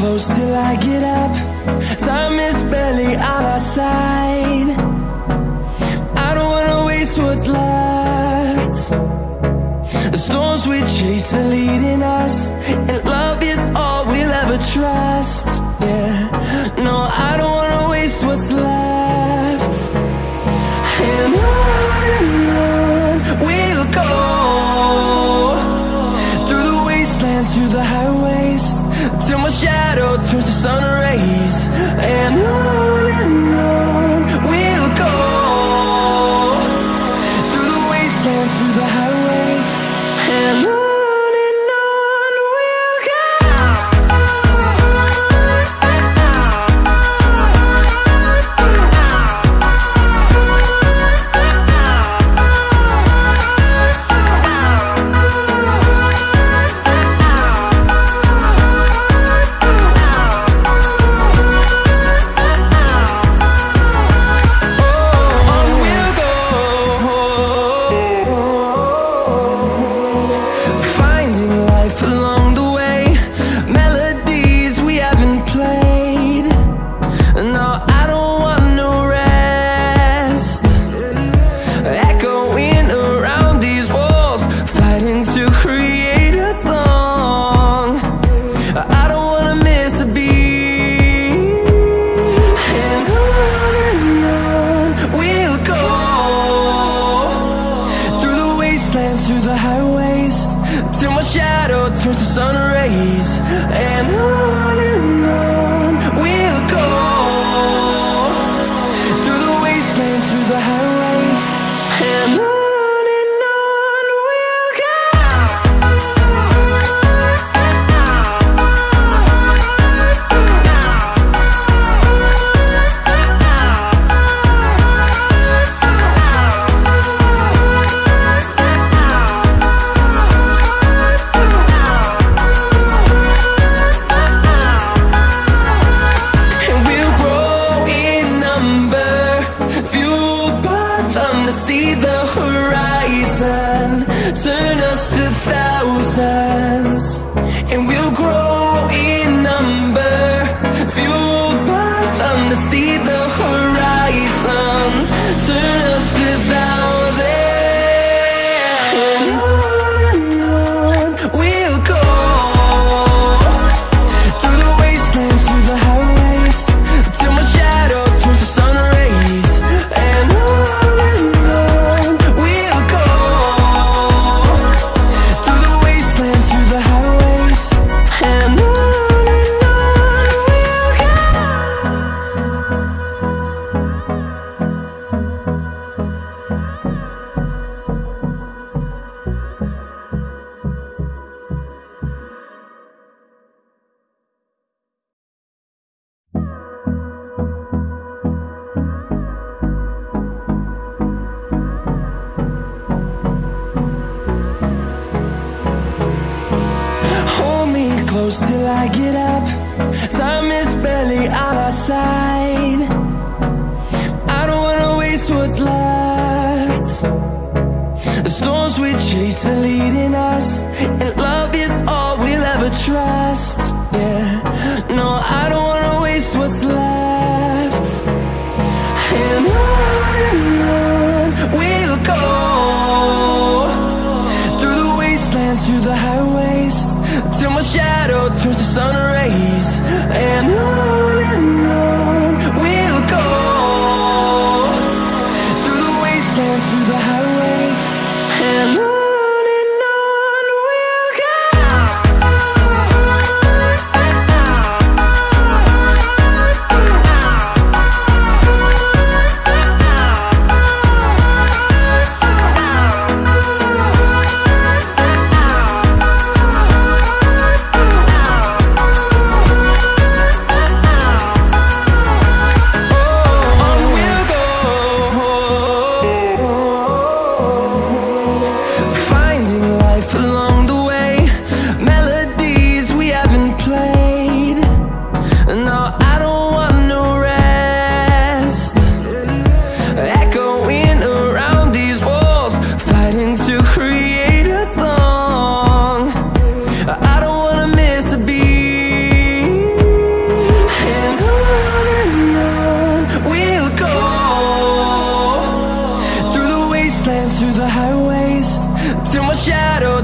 Close till I get up. Time is barely on our side. I don't wanna waste what's left. The storms we chase are leading us, and love is all we'll ever trust. Yeah, no, I don't wanna waste what's left. And on we'll go, through the wastelands, through the highways, till my shadow turns to sun rays. And on we'll go, through the wastelands, through the highways, and on we'll go. Through the highways, till my shadow turns to sun rays. And on we'll go, through the wastelands, through the highways, and on we'll go. See the horizon, turn us to thousands, and we'll grow in number, fueled by them to see the horizon, turn us to thousands. And on we'll go, through the wastelands, through the highways, till my shadow turns to sun rays. And close till I get up. Time is barely on our side. I don't wanna waste what's left. The storms we chase are leading us, and love is all we'll ever trust. Yeah, no, I don't wanna waste what's left. And on we'll go, through the wastelands, through the highways, till my shadow turns to sun rays. And on we'll go, through the wastelands, through the highways, and on we'll go.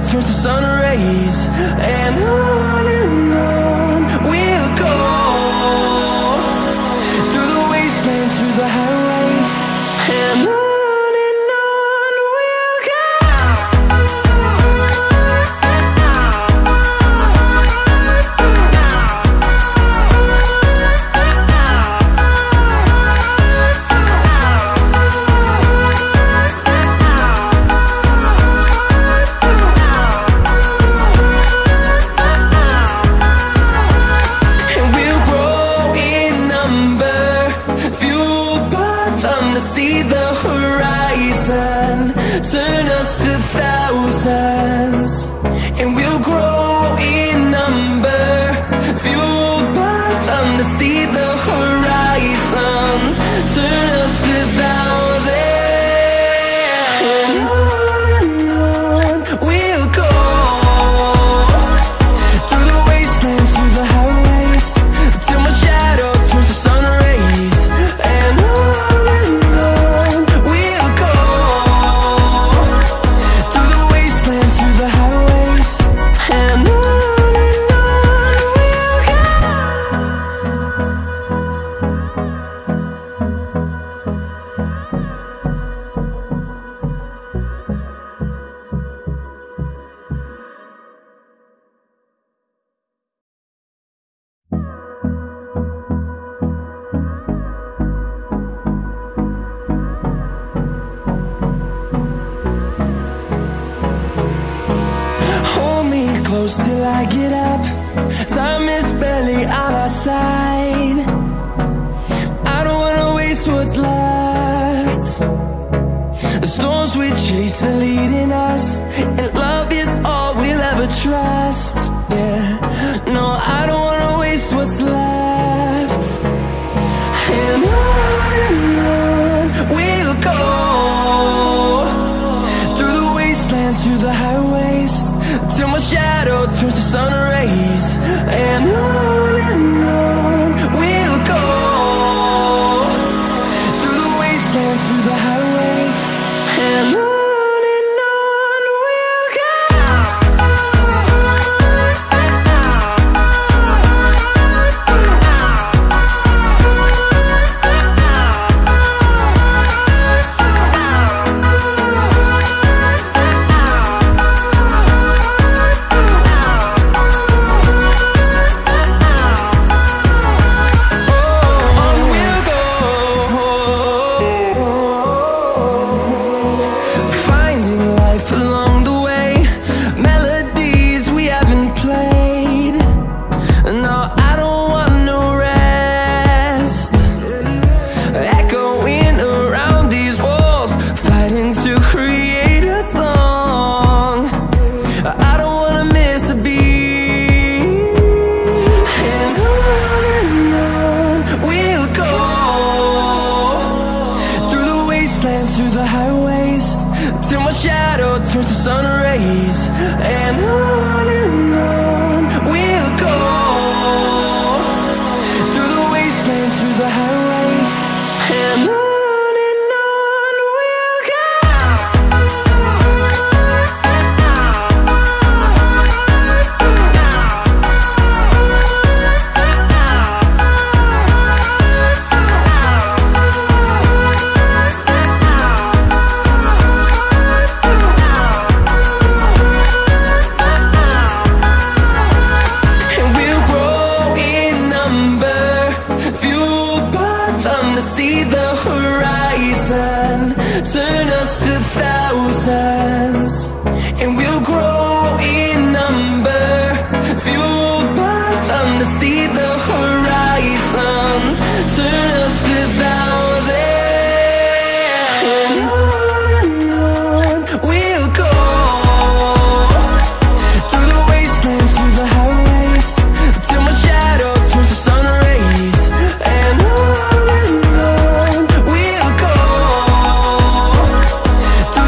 turns to sun rays, and on we'll go, through the wastelands, through the highways, and on we'll go. See the horizon, turn us to thousands, and we'll grow in number, fueled by them. To see the horizon, turn us to thousands, and on we'll go, through the wastelands, through the highways, till my shadow turns to sun rays, and on till I get up. Time is barely on our side. I don't wanna waste what's left. The storms we chase are leading us, and love is all we'll ever trust. Yeah, no, I don't wanna waste what's left. And on we'll go, through the wastelands, through the highways, till my shadow turns to sun rays, and on we'll go, through the wastelands, through the highways, and on we'll go. Through the highways, till my shadow turns to sun rays, and on we'll go, through the wastelands, through the highways, and on we'll go. See the horizon, turn us to thousands, and we'll grow in number, fueled by them. To see the horizon, turn us to thousands, and on we'll go, through the wastelands, through the highways, till my shadow turns to sun rays, and on we'll go, through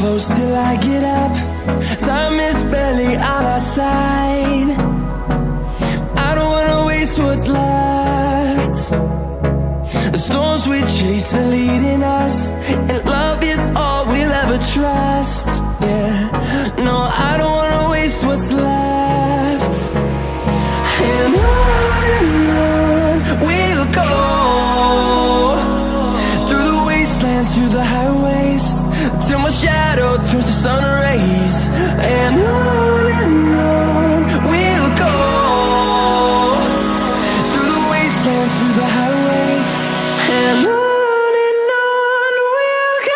close till I get up. Time is barely on our side. I don't wanna waste what's left. The storms we chase are leading us, and love is all we'll ever trust. Yeah, no, I don't wanna waste what's left. And on we'll go, through the wastelands, through the highways, till my shadow turns to sun rays. And on we'll go, through the wastelands, through the highways, and on we'll go.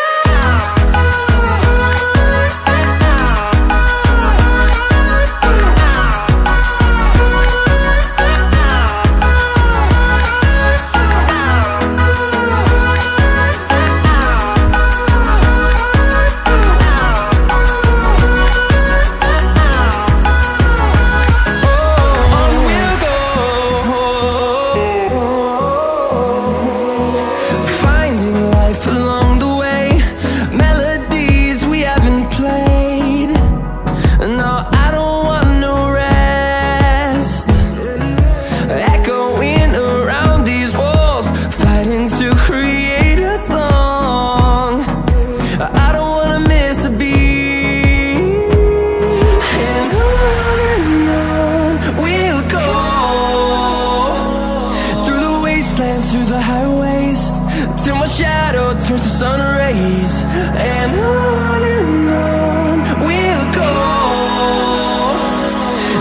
Through the highways, till my shadow turns to sun rays. And on we'll go,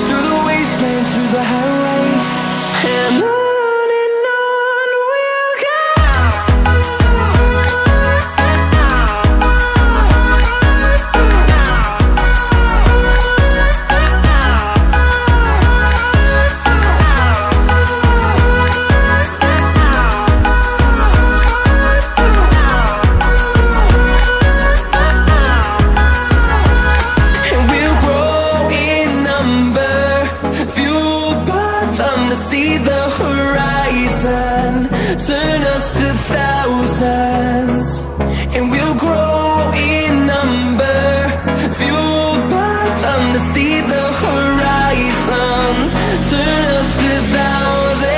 through the wastelands, through the highways, and on we'll go. See the horizon, turn us to thousands, and we'll grow in number, fueled by them to see the horizon, turn us to thousands.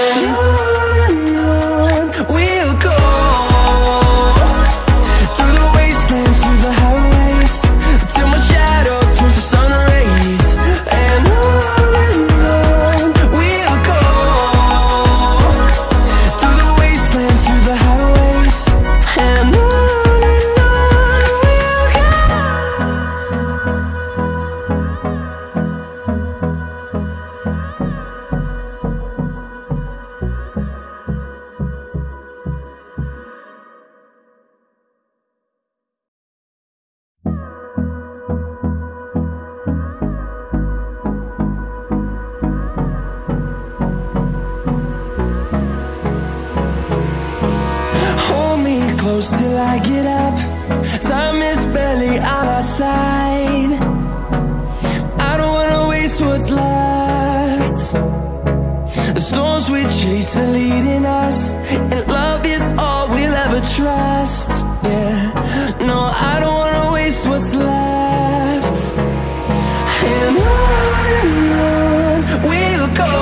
And on we'll go, through the wastelands, through the highways, till my shadow turns to sun rays. And close till I get up. Time is barely on our side. I don't wanna waste what's left. The storms we chase are leading us, and love is all we'll ever trust. Yeah, no, I don't wanna waste what's left. And on we'll go,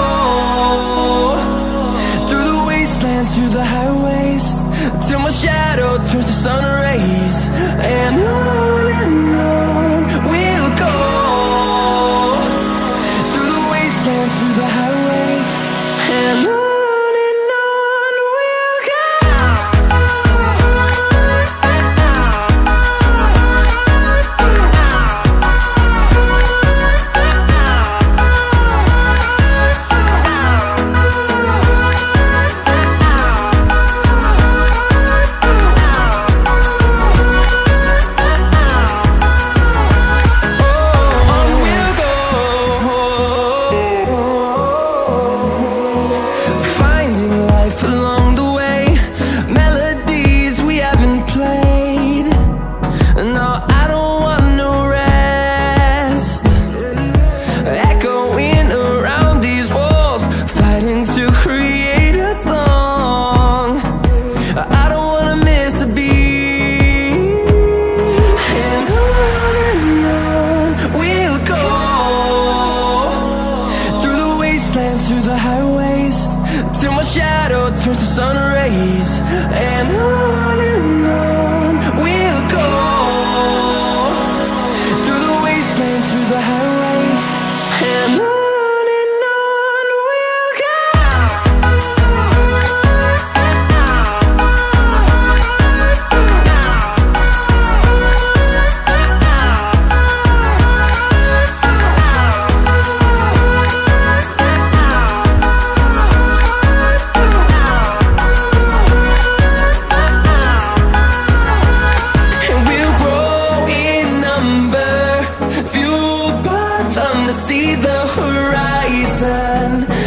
through the wastelands, through the highways, till my shadow turns to sun rays. And on we'll go, through the wastelands, through the highways, and on we'll go.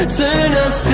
turn us to